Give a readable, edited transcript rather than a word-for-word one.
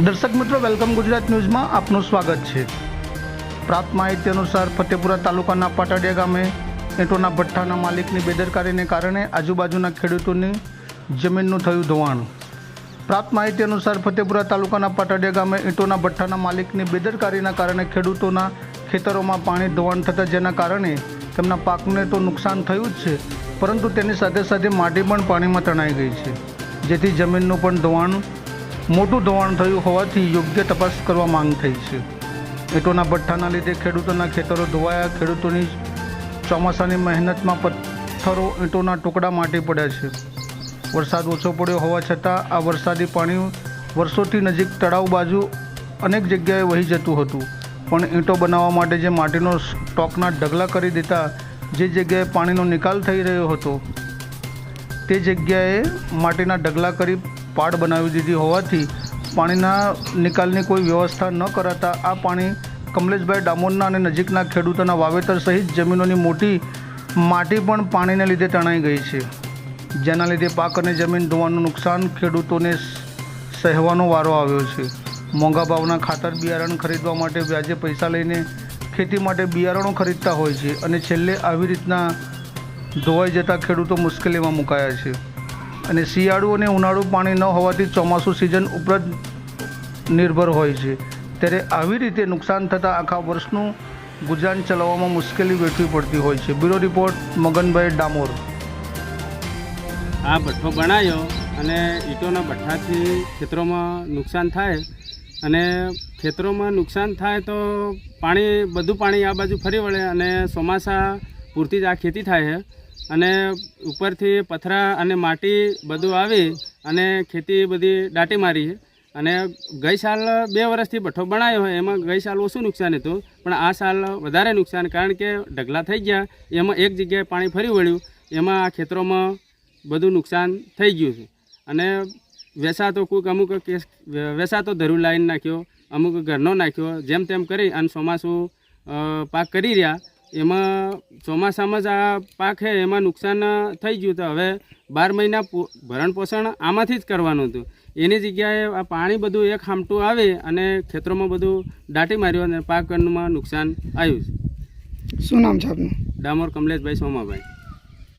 દર્શક મિત્રો, વેલકમ ગુજરાત ન્યૂઝમાં આપનું સ્વાગત છે। પ્રાપ્ત માહિતી અનુસાર ફતેપુરા તાલુકાના પાટડિયા ગામે ઈંટોના ભઠ્ઠાના માલિકની બેદરકારીને કારણે આજુબાજુના ખેડૂતોની જમીનનું થયું ધોવાણ। પ્રાપ્ત માહિતી અનુસાર ફતેપુરા તાલુકાના પાટડિયા ગામે ઈંટોના ભઠ્ઠાના માલિકની બેદરકારીના કારણે ખેડૂતોના ખેતરોમાં પાણી ધોવાણ થતાં જેના કારણે તેમના પાકને તો નુકસાન થયું જ છે, પરંતુ તેની સાથે સાથે માટી પણ પાણીમાં તણાઈ ગઈ છે, જેથી જમીનનું પણ મોટું ધોવાણ થયું હોવાથી યોગ્ય તપાસ કરવા માંગ થઈ છે। ઈંટોના ભઠ્ઠાના લીધે ખેડૂતોના ખેતરો ધોવાયા। ખેડૂતોની ચોમાસાની મહેનતમાં પથ્થરો ઈંટોના ટુકડા માટી પડ્યા છે। વરસાદ ઓછો પડ્યો હોવા છતાં આ વરસાદી પાણી વર્ષોથી નજીક તળાવ બાજુ અનેક જગ્યાએ વહી જતું હતું, પણ ઈંટો બનાવવા માટે જે માટીનો સ્ટોકના ઢગલા કરી દેતા જે જગ્યાએ પાણીનો નિકાલ થઈ રહ્યો હતો તે જગ્યાએ માટીના ઢગલા કરી પાડ બનાવી દીધી હોવાથી પાણીના નિકાલની કોઈ વ્યવસ્થા ન કરાતા આ પાણી કમલેશભાઈ ડામોરના અને નજીકના ખેડૂતોના વાવેતર સહિત જમીનોની મોટી માટી પણ પાણીને લીધે તણાઈ ગઈ છે, જેના લીધે પાક અને જમીન ધોવાનું નુકસાન ખેડૂતોને સહેવાનો વારો આવ્યો છે। મોંઘા ભાવના ખાતર બિયારણ ખરીદવા માટે વ્યાજે પૈસા લઈને ખેતી માટે બિયારણો ખરીદતા હોય છે અને છેલ્લે આવી રીતના ધોવાઈ જતા ખેડૂતો મુશ્કેલીમાં મુકાયા છે। અને શિયાળુ અને ઉનાળુ પાણી ન હોવાથી ચોમાસું સિઝન ઉપર જ નિર્ભર હોય છે, ત્યારે આવી રીતે નુકસાન થતાં આખા વર્ષનું ગુજરાન ચલાવવામાં મુશ્કેલી વેઠવી પડતી હોય છે। Bureau report, Maganbhai Damor. આ ભઠ્ઠો બનાવ્યો અને ઈંટોના ભઠ્ઠાથી ખેતરોમાં નુકસાન થાય, અને ખેતરોમાં નુકસાન થાય તો બધું પાણી આ બાજુ ફરી વળે અને ચોમાસા પૂરતી જ આ ખેતી થાય છે, અને ઉપરથી પથરા અને માટી બધું આવી અને ખેતી બધી દાટી મારી છે। અને ગઈ સાલ 2 વર્ષથી ભઠ્ઠો બનાવ્યો હોય એમાં ગઈ સાલ ઓછું નુકસાન હતું, પણ આ સાલ વધારે નુકસાન, કારણ કે ઢગલા થઈ ગયા, એમાં એક જગ્યાએ પાણી ફરી વળ્યું, એમાં આ ખેતરોમાં બધું નુકસાન થઈ ગયું છે। અને વેસાતો અમુક વેસાતો ધરું લાઈન નાખ્યો, અમુક ઘરનો નાખ્યો, જેમ તેમ કરી અને ચોમાસું પાક કરી રહ્યા, એમાં ચોમાસામાં જ આ પાક છે એમાં નુકસાન થઈ ગયું। તો હવે 12 મહિના ભરણ પોષણ આમાંથી જ કરવાનું હતું, એની જગ્યાએ આ પાણી બધું એક હામટું આવે અને ખેતરોમાં બધું દાટી માર્યું અને પાકમાં નુકસાન આવ્યું છે। શું નામ છે આપનું? ડામોર કમલેશભાઈ સોમાભાઈ।